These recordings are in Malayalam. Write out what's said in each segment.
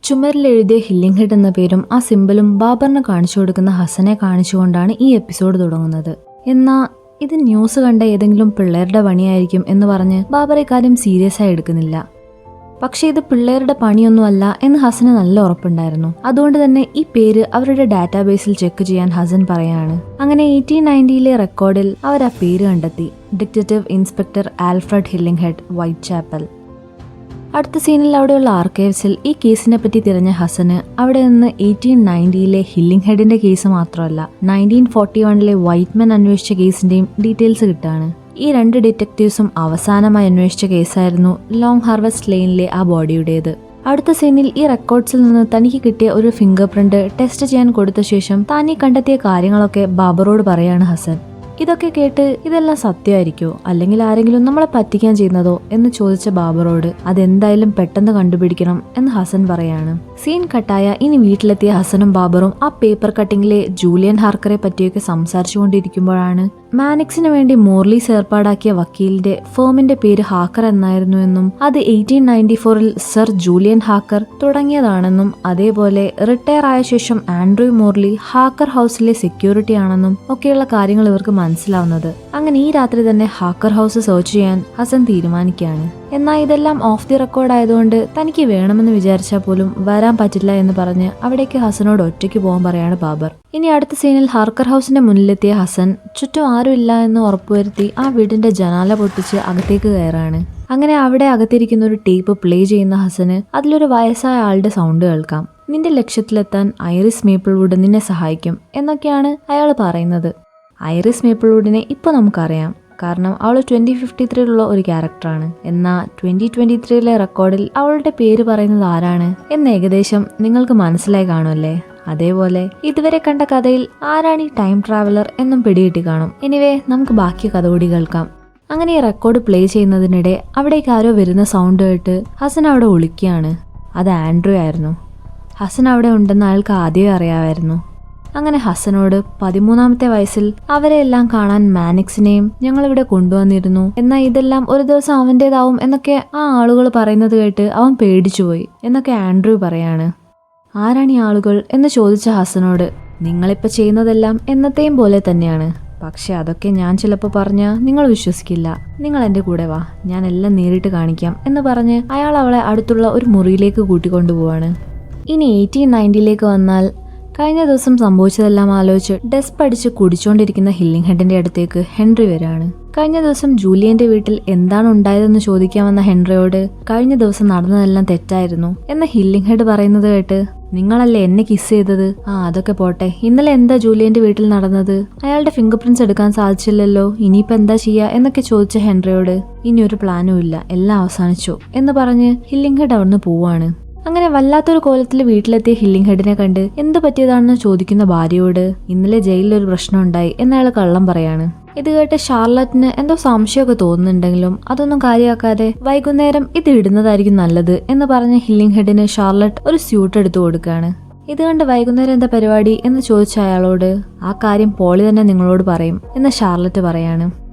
ചുമരിലെഴുതിയ ഹില്ലിംഗ് ഹെഡ് എന്ന പേരും ആ സിമ്പലും ബാബറിന് കാണിച്ചു കൊടുക്കുന്ന ഹസനെ കാണിച്ചുകൊണ്ടാണ് ഈ എപ്പിസോഡ് തുടങ്ങുന്നത്. എന്നാൽ ഇത് ന്യൂസ് കണ്ട ഏതെങ്കിലും പിള്ളേരുടെ പണിയായിരിക്കും എന്ന് പറഞ്ഞ് ബാബർ ഇക്കാര്യം സീരിയസ് ആയി എടുക്കുന്നില്ല. പക്ഷെ ഇത് പിള്ളേരുടെ പണിയൊന്നുമല്ല എന്ന് ഹസന് നല്ല ഉറപ്പുണ്ടായിരുന്നു. അതുകൊണ്ട് തന്നെ ഈ പേര് അവരുടെ ഡാറ്റാബേസിൽ ചെക്ക് ചെയ്യാൻ ഹസൻ പറയാണ്. അങ്ങനെ 1890 റെക്കോർഡിൽ അവർ ആ പേര് കണ്ടെത്തി. Detective inspector Alfred Hillinghead, Whitechapel. അടുത്ത സീനിൽ അവിടെയുള്ള ആർക്കൈവ്സിൽ ഈ കേസിനെ പറ്റി തിരഞ്ഞ ഹസന് അവിടെ നിന്ന് 1890 ഹില്ലിംഗ് ഹെഡിന്റെ കേസ് മാത്രമല്ല 1941 വൈറ്റ്മാൻ അന്വേഷിച്ച കേസിന്റെയും ഡീറ്റെയിൽസ് കിട്ടാണ്. ഈ രണ്ട് ഡിറ്റക്റ്റീവ്സും അവസാനമായി അന്വേഷിച്ച കേസായിരുന്നു ലോങ് ഹാർവസ്റ്റ് ലെയിനിലെ ആ ബോഡിയുടേത്. അടുത്ത സീനിൽ ഈ റെക്കോർഡ്സിൽ നിന്ന് തനിക്ക് കിട്ടിയ ഒരു ഫിംഗർ പ്രിന്റ് ടെസ്റ്റ് ചെയ്യാൻ കൊടുത്ത ശേഷം താൻ ഈ കണ്ടെത്തിയ കാര്യങ്ങളൊക്കെ ബാബറോട് പറയാണ് ഹസൻ. ഇതൊക്കെ കേട്ട് ഇതെല്ലാം സത്യമായിരിക്കോ അല്ലെങ്കിൽ ആരെങ്കിലും നമ്മളെ പറ്റിക്കാൻ ചെയ്യുന്നതോ എന്ന് ചോദിച്ച ബാബറോട് അതെന്തായാലും പെട്ടെന്ന് കണ്ടുപിടിക്കണം എന്ന് ഹസൻ പറയാണ്. സീൻ കട്ടായ ഇനി വീട്ടിലെത്തിയ ഹസനും ബാബറും ആ പേപ്പർ കട്ടിങ്ങിലെ ജൂലിയൻ ഹാർക്കറെ പറ്റിയൊക്കെ സംസാരിച്ചുകൊണ്ടിരിക്കുമ്പോഴാണ് മാനിക്സിന് വേണ്ടി മോർലീസ് ഏർപ്പാടാക്കിയ വക്കീലിന്റെ ഫേമിന്റെ പേര് ഹാക്കർ എന്നായിരുന്നു എന്നും അത് 1894 സർ ജൂലിയൻ ഹാക്കർ തുടങ്ങിയതാണെന്നും അതേപോലെ റിട്ടയർ ആയ ശേഷം ആൻഡ്രൂ മോർലി ഹാക്കർ ഹൗസിലെ സെക്യൂരിറ്റി ആണെന്നും ഒക്കെയുള്ള കാര്യങ്ങൾ ഇവർക്ക് മനസ്സിലാവുന്നത്. അങ്ങനെ ഈ രാത്രി തന്നെ ഹാക്കർ ഹൗസ് സെർച്ച് ചെയ്യാൻ ഹസൻ തീരുമാനിക്കുകയാണ്. എന്നാൽ ഇതെല്ലാം ഓഫ് ദി റെക്കോർഡ് ആയതുകൊണ്ട് തനിക്ക് വേണമെന്ന് വിചാരിച്ചാൽ പോലും വരാൻ പറ്റില്ല എന്ന് പറഞ്ഞ് അവിടേക്ക് ഹസനോട് ഒറ്റയ്ക്ക് പോകാൻ പറയാണ് ബാബർ. ഇനി അടുത്ത സീനിൽ ഹാർക്കർ ഹൗസിന്റെ മുന്നിലെത്തിയ ഹസൻ ചുറ്റും ആരും ഇല്ല എന്ന് ഉറപ്പുവരുത്തി ആ വീടിന്റെ ജനാല പൊട്ടിച്ച് അകത്തേക്ക് കയറാണ്. അങ്ങനെ അവിടെ അകത്തിരിക്കുന്ന ഒരു ടേപ്പ് പ്ലേ ചെയ്യുന്ന ഹസന് അതിലൊരു വയസ്സായ ആളുടെ സൗണ്ട് കേൾക്കാം. നിന്റെ ലക്ഷ്യത്തിലെത്താൻ ഐറിസ് മേപ്പിൾവുഡ് നിന്നെ സഹായിക്കും എന്നൊക്കെയാണ് അയാൾ പറയുന്നത്. ഐറിസ് മേപ്പിൾവുഡിനെ ഇപ്പോൾ നമുക്കറിയാം, കാരണം അവൾ 2053 ഒരു ക്യാരക്ടറാണ്. എന്നാൽ 2023 റെക്കോർഡിൽ അവളുടെ പേര് പറയുന്നത് ആരാണ് എന്ന് ഏകദേശം നിങ്ങൾക്ക് മനസ്സിലായി കാണുമല്ലേ? അതേപോലെ ഇതുവരെ കണ്ട കഥയിൽ ആരാണ് ഈ ടൈം ട്രാവലർ എന്നും പിടികിട്ടി കാണും. എനിവേ നമുക്ക് ബാക്കി കഥ കൂടി കേൾക്കാം. അങ്ങനെ ഈ റെക്കോർഡ് പ്ലേ ചെയ്യുന്നതിനിടെ അവിടേക്ക് ആരോ വരുന്ന സൗണ്ട് കേട്ട് ഹസൻ അവിടെ ഒളിക്കുകയാണ്. അത് ആൻഡ്രൂ ആയിരുന്നു. ഹസൻ അവിടെ ഉണ്ടെന്ന് അയാൾക്ക് ആദ്യമേ അറിയാമായിരുന്നു. അങ്ങനെ ഹസനോട് 13ാമത്തെ വയസ്സിൽ അവരെ എല്ലാം കാണാൻ മാനിക്സിനെയും ഞങ്ങളിവിടെ കൊണ്ടുവന്നിരുന്നു, എന്നാൽ ഇതെല്ലാം ഒരു ദിവസം അവൻ്റേതാവും എന്നൊക്കെ ആ ആളുകൾ പറയുന്നത് കേട്ട് അവൻ പേടിച്ചുപോയി എന്നൊക്കെ ആൻഡ്രൂ പറയാണ്. ആരാണ് ഈ ആളുകൾ എന്ന് ചോദിച്ച ഹസനോട് നിങ്ങളിപ്പോൾ ചെയ്യുന്നതെല്ലാം എന്നത്തെയും പോലെ തന്നെയാണ്, പക്ഷെ അതൊക്കെ ഞാൻ ചിലപ്പോൾ പറഞ്ഞാൽ നിങ്ങൾ വിശ്വസിക്കില്ല, നിങ്ങൾ എൻ്റെ കൂടെ വാ, ഞാൻ എല്ലാം നേരിട്ട് കാണിക്കാം എന്ന് പറഞ്ഞ് അയാൾ അവളെ അടുത്തുള്ള ഒരു മുറിയിലേക്ക് കൂട്ടിക്കൊണ്ടുപോവാണ്. ഇനി 1890 വന്നാൽ കഴിഞ്ഞ ദിവസം സംഭവിച്ചതെല്ലാം ആലോചിച്ച് ഡെസ്പ് അടിച്ച് കുടിച്ചുകൊണ്ടിരിക്കുന്ന ഹില്ലിംഗ് ഹെഡിന്റെ അടുത്തേക്ക് ഹെൻറി വരാണ്. കഴിഞ്ഞ ദിവസം ജൂലിയന്റെ വീട്ടിൽ എന്താണ് ഉണ്ടായതെന്ന് ചോദിക്കാമെന്ന ഹെൻറിയോട് കഴിഞ്ഞ ദിവസം നടന്നതെല്ലാം തെറ്റായിരുന്നു എന്ന ഹില്ലിംഗ് ഹെഡ് പറയുന്നത് കേട്ട് നിങ്ങളല്ലേ എന്നെ കിസ് ചെയ്തത്, അതൊക്കെ പോട്ടെ, ഇന്നലെ എന്താ ജൂലിയന്റെ വീട്ടിൽ നടന്നത്, അയാളുടെ ഫിംഗർ പ്രിന്റ്സ് എടുക്കാൻ സാധിച്ചില്ലല്ലോ, ഇനിയിപ്പോൾ എന്താ ചെയ്യുക എന്നൊക്കെ ചോദിച്ച ഹെൻറിയോട് ഇനി ഒരു പ്ലാനും ഇല്ല, എല്ലാം അവസാനിച്ചു എന്ന് പറഞ്ഞ് ഹില്ലിംഗ് ഹെഡ് അവിടുന്ന് പോവാണ്. അങ്ങനെ വല്ലാത്തൊരു കോലത്തിൽ വീട്ടിലെത്തിയ ഹില്ലിംഗ് ഹെഡിനെ കണ്ട് എന്ത് പറ്റിയതാണെന്ന് ചോദിക്കുന്ന ഭാര്യയോട് ഇന്നലെ ജയിലിൽ ഒരു പ്രശ്നം ഉണ്ടായി എന്നയാൾ കള്ളം പറയാണ്. ഇത് കേട്ട് ഷാർലറ്റിന് എന്തോ സംശയമൊക്കെ തോന്നുന്നുണ്ടെങ്കിലും അതൊന്നും കാര്യമാക്കാതെ വൈകുന്നേരം ഇത് ഇടുന്നതായിരിക്കും നല്ലത് എന്ന് പറഞ്ഞ ഹില്ലിംഗ് ഹെഡിന് ഷാർലറ്റ് ഒരു സ്യൂട്ട് എടുത്തു കൊടുക്കുകയാണ്. ഇത് കണ്ട് വൈകുന്നേരം എന്താ പരിപാടി എന്ന് ചോദിച്ച അയാളോട് ആ കാര്യം പോളി തന്നെ നിങ്ങളോട് പറയും എന്ന് ഷാർലറ്റ് പറയാണ്.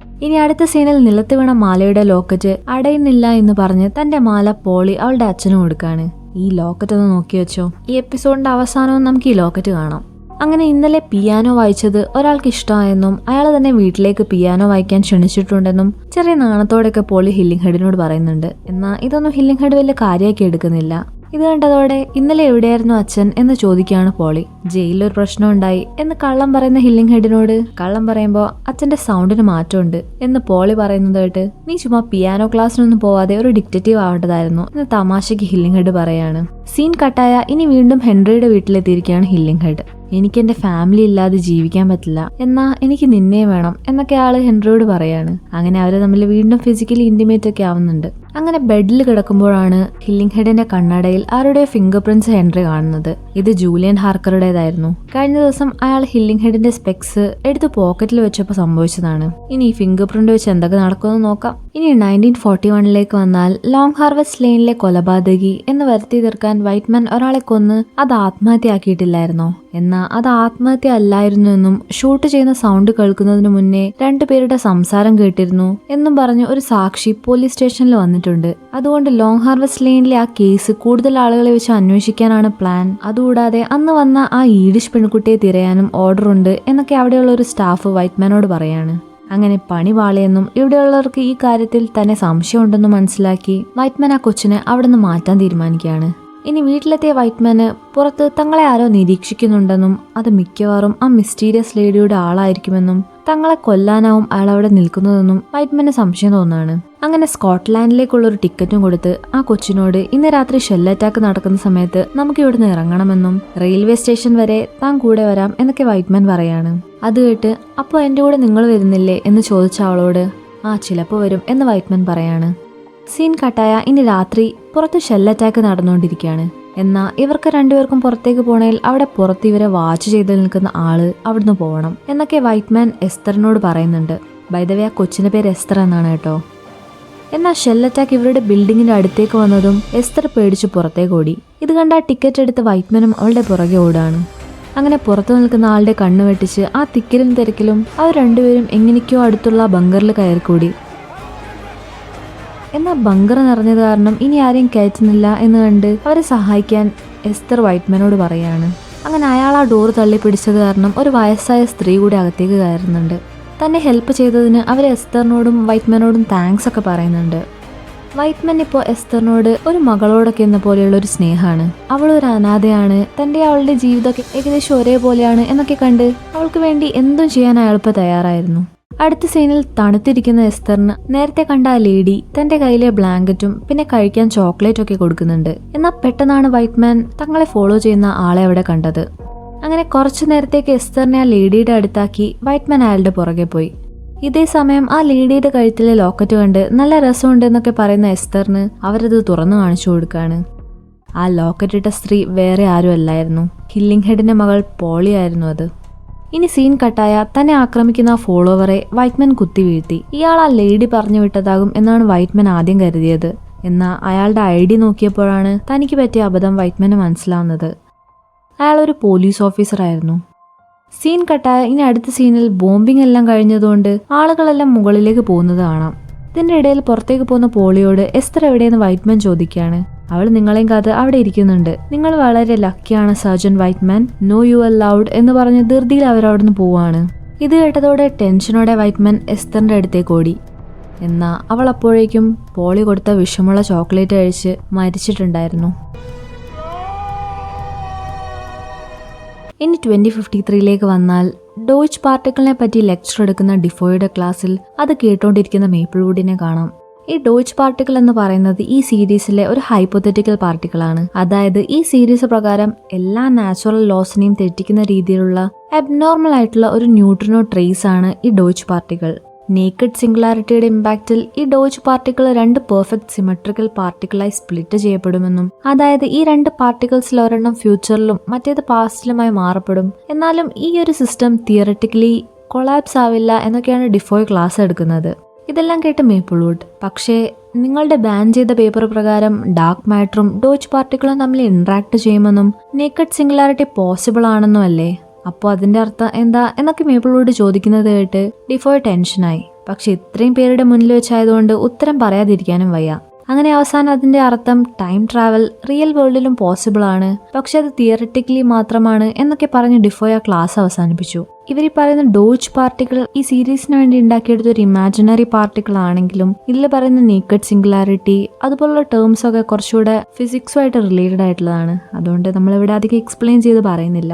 ഇനി അടുത്ത സീനിൽ നിലത്ത് വീണ മാലയുടെ ലോക്കറ്റ് അടയുന്നില്ല എന്ന് പറഞ്ഞ് തന്റെ മാല പോളി അവളുടെ അച്ഛനും കൊടുക്കാണ്. ഈ ലോക്കറ്റ് ഒന്ന് നോക്കി വെച്ചോ, ഈ എപ്പിസോഡിന്റെ അവസാനവും നമുക്ക് ഈ ലോക്കറ്റ് കാണാം. അങ്ങനെ ഇന്നലെ പിയാനോ വായിച്ചത് ഒരാൾക്ക് ഇഷ്ടമായെന്നും അയാൾ തന്നെ വീട്ടിലേക്ക് പിയാനോ വായിക്കാൻ ക്ഷണിച്ചിട്ടുണ്ടെന്നും ചെറിയ നാണത്തോടെയൊക്കെ പോളി ഹില്ലിംഗ് ഹെഡിനോട് പറയുന്നുണ്ട്. എന്നാൽ ഇതൊന്നും ഹില്ലിംഗ് ഹെഡ് വലിയ കാര്യമാക്കി എടുക്കുന്നില്ല. ഇത് കണ്ടതോടെ ഇന്നലെ എവിടെയായിരുന്നു അച്ഛൻ എന്ന് ചോദിക്കുകയാണ് പോളി. ജയിലിലൊരു പ്രശ്നം ഉണ്ടായി എന്ന് കള്ളം പറയുന്ന ഹില്ലിംഗ് ഹെഡിനോട് കള്ളം പറയുമ്പോൾ അച്ഛന്റെ സൗണ്ടിന് മാറ്റമുണ്ട് എന്ന് പോളി പറയുന്നത് കേട്ട് നീ ചുമ്മാ പിയാനോ ക്ലാസ്സിനൊന്നും പോവാതെ ഒരു ഡിറ്റക്റ്റീവ് ആവേണ്ടതായിരുന്നു എന്ന് തമാശയ്ക്ക് ഹില്ലിംഗ് ഹെഡ് പറയാണ്. സീൻ കട്ടായ ഇനി വീണ്ടും ഹെൻറിയുടെ വീട്ടിലെത്തിയിരിക്കുകയാണ് ഹില്ലിംഗ് ഹെഡ്. എനിക്ക് എൻ്റെ ഫാമിലി ഇല്ലാതെ ജീവിക്കാൻ പറ്റില്ല, എന്നാ എനിക്ക് നിന്നെ വേണം എന്നൊക്കെ ആള് ഹെൻറിയോട് പറയാണ്. അങ്ങനെ അവര് തമ്മിൽ വീണ്ടും ഫിസിക്കലി ഇന്റിമേറ്റ് ഒക്കെ ആവുന്നുണ്ട്. അങ്ങനെ ബെഡിൽ കിടക്കുമ്പോഴാണ് ഹില്ലിംഗ് ഹെഡിന്റെ കണ്ണടയിൽ ആരുടെ ഫിംഗർ പ്രിന്റ്സ് ഹെൻറി കാണുന്നത്. ഇത് ജൂലിയൻ ഹാർക്കറുടേതായിരുന്നു. കഴിഞ്ഞ ദിവസം അയാൾ ഹില്ലിംഗ് ഹെഡിന്റെ സ്പെക്സ് എടുത്ത് പോക്കറ്റിൽ വെച്ചപ്പോൾ സംഭവിച്ചതാണ്. ഇനി ഈ ഫിംഗർ പ്രിന്റ് വെച്ച് എന്തൊക്കെ നടക്കുമെന്ന് നോക്കാം. ഇനി 1941 വന്നാൽ ലോങ് ഹാർവസ്റ്റ് ലെയിനിലെ കൊലപാതകി എന്ന് വരുത്തി തീർക്കാൻ വൈറ്റ്മാൻ ഒരാളെ കൊന്ന് അത് ആത്മഹത്യയാക്കിയിട്ടില്ലായിരുന്നോ? എന്നാൽ അത് ആത്മഹത്യ അല്ലായിരുന്നു എന്നും ഷൂട്ട് ചെയ്യുന്ന സൗണ്ട് കേൾക്കുന്നതിന് മുന്നേ രണ്ടുപേരുടെ സംസാരം കേട്ടിരുന്നു എന്നും പറഞ്ഞ് ഒരു സാക്ഷി പോലീസ് സ്റ്റേഷനിൽ വന്നിട്ടുണ്ട്. കിട്ടിയിട്ടുണ്ട്. അതുകൊണ്ട് ലോങ് ഹാർവസ്റ്റ് ലെയിനിലെ ആ കേസ് കൂടുതൽ ആളുകളെ വെച്ച് അന്വേഷിക്കാനാണ് പ്ലാൻ. അതുകൂടാതെ അന്ന് വന്ന ആ ഈഡിഷ് പെൺകുട്ടിയെ തിരയാനും ഓർഡർ ഉണ്ട് എന്നൊക്കെ അവിടെയുള്ള ഒരു സ്റ്റാഫ് വൈറ്റ്മാനോട് പറയാണ്. അങ്ങനെ പണി വാളിയെന്നും ഇവിടെയുള്ളവർക്ക് ഈ കാര്യത്തിൽ തന്നെ സംശയമുണ്ടെന്നും മനസ്സിലാക്കി വൈറ്റ്മാൻ ആ കൊച്ചിനെ അവിടെ നിന്ന് മാറ്റാൻ തീരുമാനിക്കുകയാണ്. ഇനി വീട്ടിലെത്തിയ വൈറ്റ്മാന് പുറത്ത് തങ്ങളെ ആരോ നിരീക്ഷിക്കുന്നുണ്ടെന്നും അത് മിക്കവാറും ആ മിസ്റ്റീരിയസ് ലേഡിയുടെ ആളായിരിക്കുമെന്നും തങ്ങളെ കൊല്ലാനാവും അയാൾ അവിടെ നിൽക്കുന്നതെന്നും വൈറ്റ്മാന് സംശയം തോന്നാണ്. അങ്ങനെ സ്കോട്ട്ലാൻഡിലേക്കുള്ള ഒരു ടിക്കറ്റും കൊടുത്ത് ആ കൊച്ചിനോട് ഇന്ന് രാത്രി ഷെൽ അറ്റാക്ക് നടക്കുന്ന സമയത്ത് നമുക്ക് ഇവിടുന്ന് ഇറങ്ങണമെന്നും റെയിൽവേ സ്റ്റേഷൻ വരെ താൻ കൂടെ വരാം എന്നൊക്കെ വൈറ്റ്മാൻ പറയാണ്. അത് കേട്ട് അപ്പോൾ എൻ്റെ കൂടെ നിങ്ങൾ വരുന്നില്ലേ എന്ന് ചോദിച്ച അവളോട് ചിലപ്പോൾ വരും എന്ന് വൈറ്റ്മാൻ പറയാണ്. സീൻ കട്ടായ ഇനി രാത്രി പുറത്ത് ഷെൽ അറ്റാക്ക് നടന്നുകൊണ്ടിരിക്കുകയാണ്. എന്നാൽ ഇവർക്ക് രണ്ടുപേർക്കും പുറത്തേക്ക് പോണേൽ അവിടെ പുറത്ത് ഇവരെ വാച്ച് ചെയ്ത് നിൽക്കുന്ന ആള് അവിടുന്ന് പോകണം എന്നൊക്കെ വൈറ്റ്മാൻ എസ്തറിനോട് പറയുന്നുണ്ട്. ബൈ ദ വേ ആ കൊച്ചിന്റെ പേര് എസ്തർ എന്നാണ് കേട്ടോ. എന്നാൽ ഷെൽ അറ്റാക്ക് ഇവരുടെ ബിൽഡിങ്ങിന്റെ അടുത്തേക്ക് വന്നതും എസ്തർ പേടിച്ച് പുറത്തേക്ക് ഓടി. ഇത് കണ്ട ആ ടിക്കറ്റ് എടുത്ത് വൈറ്റ്മാനും അവളുടെ പുറകെ ഓടാണ്. അങ്ങനെ പുറത്തു നിൽക്കുന്ന ആളുടെ കണ്ണ് വെട്ടിച്ച് ആ തിക്കിലും തിരക്കിലും അവർ രണ്ടുപേരും എങ്ങനെയൊക്കെയോ അടുത്തുള്ള ബങ്കറിൽ കയറിക്കൂടി. എന്നാൽ ബങ്കർ നിറഞ്ഞത് കാരണം ഇനി ആരെയും കയറ്റുന്നില്ല എന്ന് കണ്ട് അവരെ സഹായിക്കാൻ എസ്തർ വൈറ്റ്മാനോട് പറയാണ്. അങ്ങനെ അയാൾ ആ ഡോർ തള്ളിപ്പിടിച്ചത് കാരണം ഒരു വയസ്സായ സ്ത്രീ കൂടി അകത്തേക്ക് കയറുന്നുണ്ട്. തന്നെ ഹെൽപ്പ് ചെയ്തതിന് അവർ എസ്തറിനോടും വൈറ്റ്മാനോടും താങ്ക്സ് ഒക്കെ പറയുന്നുണ്ട്. വൈറ്റ്മാൻ ഇപ്പോൾ എസ്തറിനോട് ഒരു മകളോടൊക്കെ എന്ന പോലെയുള്ള ഒരു സ്നേഹമാണ്. അവളൊരു അനാഥയാണ്, തൻ്റെ അവളുടെ ജീവിതമൊക്കെ ഏകദേശം ഒരേപോലെയാണ് എന്നൊക്കെ കണ്ട് അവൾക്ക് വേണ്ടി എന്തും ചെയ്യാൻ അയാളിപ്പോൾ തയ്യാറായിരുന്നു. അടുത്ത സീനിൽ തണുത്തിരിക്കുന്ന എസ്തറിന് നേരത്തെ കണ്ട ആ ലേഡി തന്റെ കയ്യിലെ ബ്ലാങ്കറ്റും പിന്നെ കഴിക്കാൻ ചോക്ലേറ്റ് ഒക്കെ കൊടുക്കുന്നുണ്ട്. എന്നാൽ പെട്ടെന്നാണ് വൈറ്റ്മാൻ തങ്ങളെ ഫോളോ ചെയ്യുന്ന ആളെ അവിടെ കണ്ടത്. അങ്ങനെ കുറച്ചു നേരത്തേക്ക് എസ്തറിനെ ആ ലേഡിയുടെ അടുത്താക്കി വൈറ്റ്മാൻ അയാളുടെ പുറകെ പോയി. ഇതേ സമയം ആ ലേഡിയുടെ കഴുത്തിലെ ലോക്കറ്റ് കണ്ട് നല്ല രസമുണ്ട് എന്നൊക്കെ പറയുന്ന എസ്തറിന് അവരത് തുറന്നു കാണിച്ചു കൊടുക്കാണ്. ആ ലോക്കറ്റ് ഇട്ട സ്ത്രീ വേറെ ആരും അല്ലായിരുന്നു, കില്ലിംഗ് ഹെഡിന്റെ മകൾ പോളി ആയിരുന്നു അത്. ഇനി സീൻ കട്ടായ തന്നെ ആക്രമിക്കുന്ന ആ ഫോളോവറെ വൈറ്റ്മാൻ കുത്തി വീഴ്ത്തി. ഇയാൾ ആ ലേഡി പറഞ്ഞു വിട്ടതാകും എന്നാണ് വൈറ്റ്മാൻ ആദ്യം കരുതിയത്. എന്നാൽ അയാളുടെ ഐഡി നോക്കിയപ്പോഴാണ് തനിക്ക് പറ്റിയ അബദ്ധം വൈറ്റ്മാന് മനസ്സിലാവുന്നത്. അയാൾ ഒരു പോലീസ് ഓഫീസർ ആയിരുന്നു. സീൻ കട്ടായ ഇനി അടുത്ത സീനിൽ ബോംബിംഗ് എല്ലാം കഴിഞ്ഞതുകൊണ്ട് ആളുകളെല്ലാം മുകളിലേക്ക് പോകുന്നത് കാണാം. ഇതിന്റെ ഇടയിൽ പുറത്തേക്ക് പോകുന്ന പോളിയോട് എസ്തർ എവിടെയെന്ന് വൈറ്റ്മാൻ ചോദിക്കുകയാണ്. അവൾ നിങ്ങളെയും കാത്ത് അവിടെ ഇരിക്കുന്നുണ്ട്. നിങ്ങൾ വളരെ ലക്കിയാണ് sergeant Whiteman, no you are loud എന്ന് പറഞ്ഞ് ധൃതിയിൽ അവരവിടുന്ന് പോവാണ്. ഇത് കേട്ടതോടെ ടെൻഷനോടെ വൈറ്റ്മാൻ എസ്തറിന്റെ അടുത്തേക്ക് ഓടി. എന്നാൽ അവൾ അപ്പോഴേക്കും പോളി കൊടുത്ത വിഷമുള്ള ചോക്ലേറ്റ് കഴിച്ച് മരിച്ചിട്ടുണ്ടായിരുന്നു. ഇനി 2053 വന്നാൽ ഡോയ്ച്ച് പാർട്ടിക്കിളിനെ പറ്റി ലെക്ചർ എടുക്കുന്ന ഡിഫോയുടെ ക്ലാസ്സിൽ അത് കേട്ടോണ്ടിരിക്കുന്ന മേപ്പിൾവുഡിനെ കാണാം. ഈ ഡോയ്ച്ച് പാർട്ടിക്കിൾ എന്ന് പറയുന്നത് ഈ സീരീസിലെ ഒരു ഹൈപ്പോത്തറ്റിക്കൽ പാർട്ടിക്കിളാണ്. അതായത് ഈ സീരീസ് പ്രകാരം എല്ലാ നാച്ചുറൽ ലോസിനെയും തെറ്റിക്കുന്ന രീതിയിലുള്ള അബ്നോർമൽ ആയിട്ടുള്ള ഒരു ന്യൂട്രിനോ ട്രേസ് ആണ് ഈ ഡോയ്ച്ച് പാർട്ടിക്കിൾ. നേക്കഡ് സിംഗുലാരിറ്റിയുടെ ഇമ്പാക്റ്റിൽ ഈ ഡോയ്ച്ച് പാർട്ടിക്കിൾ 2 പെർഫെക്റ്റ് സിമെട്രിക്കൽ പാർട്ടിക്കിളായി സ്പ്ലിറ്റ് ചെയ്യപ്പെടുമെന്നും അതായത് ഈ 2 പാർട്ടിക്കിൾസിൽ ഒരെണ്ണം ഫ്യൂച്ചറിലും മറ്റേത് പാസ്റ്റിലുമായി മാറപ്പെടും. എന്നാലും ഈ ഒരു സിസ്റ്റം തിയററ്റിക്കലി കൊളാപ്സ് ആവില്ല എന്നൊക്കെയാണ് ഡിഫോയ് ക്ലാസ് എടുക്കുന്നത്. ഇതെല്ലാം കേട്ട് മേപ്പിൾവുഡ് പക്ഷേ നിങ്ങളുടെ ബാൻ ചെയ്ത പേപ്പർ പ്രകാരം ഡാർക്ക് മാറ്ററും ഡോയ്ച്ച് പാർട്ടിക്കിളും തമ്മിൽ ഇന്ററാക്ട് ചെയ്യുമെന്നും നേക്കഡ് സിംഗുലാരിറ്റി പോസിബിൾ ആണെന്നും അല്ലേ? അപ്പോൾ അതിന്റെ അർത്ഥം എന്താ എന്നൊക്കെ മേപ്പിൾവുഡ് ചോദിക്കുന്നത് കേട്ട് ഡിഫോയ് ടെൻഷനായി. പക്ഷെ ഇത്രയും പേരുടെ മുന്നിൽ വെച്ചായതുകൊണ്ട് ഉത്തരം പറയാതിരിക്കാനും വയ്യ. അങ്ങനെ അവസാനം അതിന്റെ അർത്ഥം ടൈം ട്രാവൽ റിയൽ വേൾഡിലും പോസിബിൾ ആണ്, പക്ഷെ അത് തിയററ്റിക്കലി മാത്രമാണ് എന്നൊക്കെ പറഞ്ഞ് ഡിഫോയ് ആ ക്ലാസ് അവസാനിപ്പിച്ചു. ഇവർ പറയുന്ന ഡോയ്ച്ച് പാർട്ടിക്കിൾ ഈ സീരീസിന് വേണ്ടി ഉണ്ടാക്കിയെടുത്ത ഒരു ഇമാജിനറി പാർട്ടിക്കിൾ ആണെങ്കിലും ഇതിൽ പറയുന്ന നേക്കഡ് സിംഗുലാരിറ്റി അതുപോലുള്ള ടേംസ് ഒക്കെ കുറച്ചുകൂടെ ഫിസിക്സുമായിട്ട് റിലേറ്റഡ് ആയിട്ടുള്ളതാണ്. അതുകൊണ്ട് നമ്മളിവിടെ അധികം എക്സ്പ്ലെയിൻ ചെയ്ത് പറയുന്നില്ല.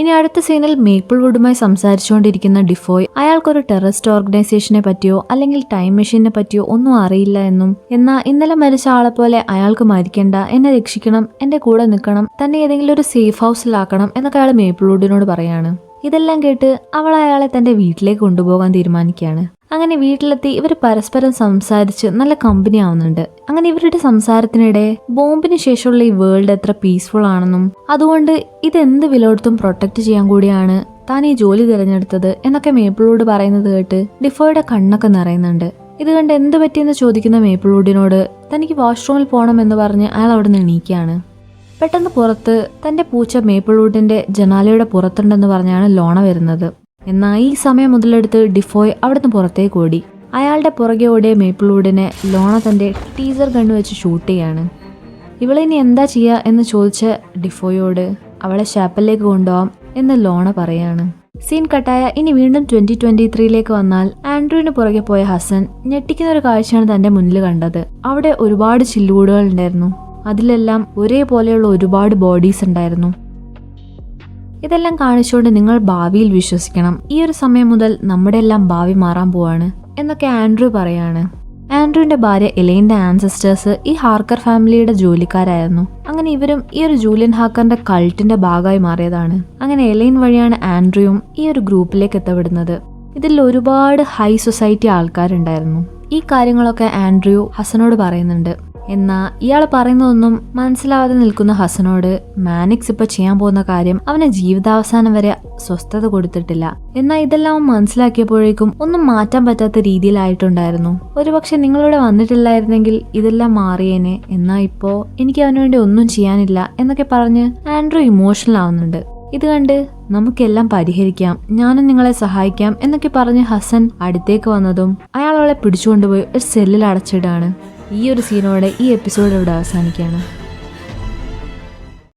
ഇനി അടുത്ത സീനിൽ മേപ്പിൾവുഡുമായി സംസാരിച്ചുകൊണ്ടിരിക്കുന്ന ഡിഫോയ് അയാൾക്കൊരു ടെററിസ്റ്റ് ഓർഗനൈസേഷനെ പറ്റിയോ അല്ലെങ്കിൽ ടൈം മെഷീനെ പറ്റിയോ ഒന്നും അറിയില്ല എന്നും എന്നാൽ ഇന്നലെ മരിച്ച ആളെ പോലെ അയാൾക്ക് മരിക്കണ്ട, എന്നെ രക്ഷിക്കണം, എന്റെ കൂടെ നിൽക്കണം, തന്നെ ഏതെങ്കിലും ഒരു സേഫ് ഹൗസിലാക്കണം എന്നൊക്കെ അയാൾ മേപ്പിൾവുഡിനോട് പറയാണ്. ഇതെല്ലാം കേട്ട് അവൾ അയാളെ തന്റെ വീട്ടിലേക്ക് കൊണ്ടുപോകാൻ തീരുമാനിക്കുകയാണ്. അങ്ങനെ വീട്ടിലെത്തി ഇവർ പരസ്പരം സംസാരിച്ച് നല്ല കമ്പനി ആവുന്നുണ്ട്. അങ്ങനെ ഇവരുടെ സംസാരത്തിനിടെ ബോംബിന് ശേഷമുള്ള ഈ വേൾഡ് എത്ര പീസ്ഫുൾ ആണെന്നും അതുകൊണ്ട് ഇതെന്ത് വിലകൊടുത്തും പ്രൊട്ടക്ട് ചെയ്യാൻ കൂടിയാണ് താൻ ഈ ജോലി തിരഞ്ഞെടുത്തത് എന്നൊക്കെ മേപ്പിൾവുഡ് പറയുന്നത് കേട്ട് ഡിഫോയുടെ കണ്ണൊക്കെ നിറയുന്നുണ്ട്. ഇത് കണ്ട് എന്ത് പറ്റിയെന്ന് ചോദിക്കുന്ന മേപ്പിൾവുഡിനോട് തനിക്ക് വാഷ്റൂമിൽ പോകണം എന്ന് പറഞ്ഞ് അയാൾ അവിടെ നിന്ന് എണീക്കുകയാണ്. പെട്ടെന്ന് പുറത്ത് തന്റെ പൂച്ച മേപ്പിൾവുഡിന്റെ ജനാലയുടെ പുറത്തുണ്ടെന്ന് പറഞ്ഞാണ് ലോണ വരുന്നത്. എന്നാൽ ഈ സമയം മുതലെടുത്ത് ഡിഫോയ് അവിടുന്ന് പുറത്തേക്ക് ഓടി. അയാളുടെ പുറകെ ഓടിയ മേപ്പിൾവുഡിനെ ലോണ തന്റെ ടീസർ ഗണ്ണ് വെച്ച് ഷൂട്ട് ചെയ്യാണ്. ഇവളെ ഇനി എന്താ ചെയ്യുക എന്ന് ചോദിച്ച ഡിഫോയോട് അവളെ ഷാപ്പലിലേക്ക് കൊണ്ടുപോകാം എന്ന് ലോണ പറയാണ്. സീൻ കട്ടായ ഇനി വീണ്ടും 2023 വന്നാൽ ആൻഡ്രൂവിന് പുറകെ പോയ ഹസൻ ഞെട്ടിക്കുന്ന ഒരു കാഴ്ചയാണ് തന്റെ മുന്നിൽ കണ്ടത്. അവിടെ ഒരുപാട് ചില്ലുകൂടുകൾ ഉണ്ടായിരുന്നു. അതിലെല്ലാം ഒരേപോലെയുള്ള ഒരുപാട് ബോഡീസ് ഉണ്ടായിരുന്നു. ഇതെല്ലാം കാണിച്ചുകൊണ്ട് നിങ്ങൾ ഭാവിയിൽ വിശ്വസിക്കണം, ഈ ഒരു സമയം മുതൽ നമ്മുടെ എല്ലാം ഭാവി മാറാൻ പോവാണ് എന്നൊക്കെ ആൻഡ്രൂ പറയാണ്. ആൻഡ്രൂവിന്റെ ഭാര്യ എലൈൻ്റെ ആൻസസ്റ്റേഴ്സ് ഈ ഹാർക്കർ ഫാമിലിയുടെ ജോലിക്കാരായിരുന്നു. അങ്ങനെ ഇവരും ഈ ഒരു ജൂലിയൻ ഹാക്കറിന്റെ കൾട്ടിന്റെ ഭാഗമായി മാറിയതാണ്. അങ്ങനെ എലൈൻ വഴിയാണ് ആൻഡ്രൂവും ഈ ഒരു ഗ്രൂപ്പിലേക്ക് എത്തപ്പെടുന്നത്. ഇതിൽ ഒരുപാട് ഹൈ സൊസൈറ്റി ആൾക്കാരുണ്ടായിരുന്നു. ഈ കാര്യങ്ങളൊക്കെ ആൻഡ്രൂ ഹസനോട് പറയുന്നുണ്ട്. എന്നാൽ ഇയാൾ പറയുന്നതൊന്നും മനസ്സിലാവാതെ നിൽക്കുന്ന ഹസനോട് മാനിക്സ് ഇപ്പൊ ചെയ്യാൻ പോകുന്ന കാര്യം അവനെ ജീവിതാവസാനം വരെ സ്വസ്ഥത കൊടുത്തിട്ടില്ല. എന്നാൽ ഇതെല്ലാം മനസ്സിലാക്കിയപ്പോഴേക്കും ഒന്നും മാറ്റാൻ പറ്റാത്ത രീതിയിലായിട്ടുണ്ടായിരുന്നു. ഒരുപക്ഷെ നിങ്ങളിവിടെ വന്നിട്ടില്ലായിരുന്നെങ്കിൽ ഇതെല്ലാം മാറിയേനെ. എന്നാൽ ഇപ്പോ എനിക്ക് അവന് വേണ്ടി ഒന്നും ചെയ്യാനില്ല എന്നൊക്കെ പറഞ്ഞ് ആൻഡ്രൂ ഇമോഷണൽ ആവുന്നുണ്ട്. ഇത് കണ്ട് നമുക്കെല്ലാം പരിഹരിക്കാം, ഞാനും നിങ്ങളെ സഹായിക്കാം എന്നൊക്കെ പറഞ്ഞ് ഹസൻ അടുത്തേക്ക് വന്നതും അയാൾ അവളെ പിടിച്ചുകൊണ്ടുപോയി ഒരു സെല്ലിൽ അടച്ചിടാണ്. ഈ ഒരു സീനോടെ ഈ എപ്പിസോഡ് ഇവിടെ അവസാനിക്കുകയാണ്.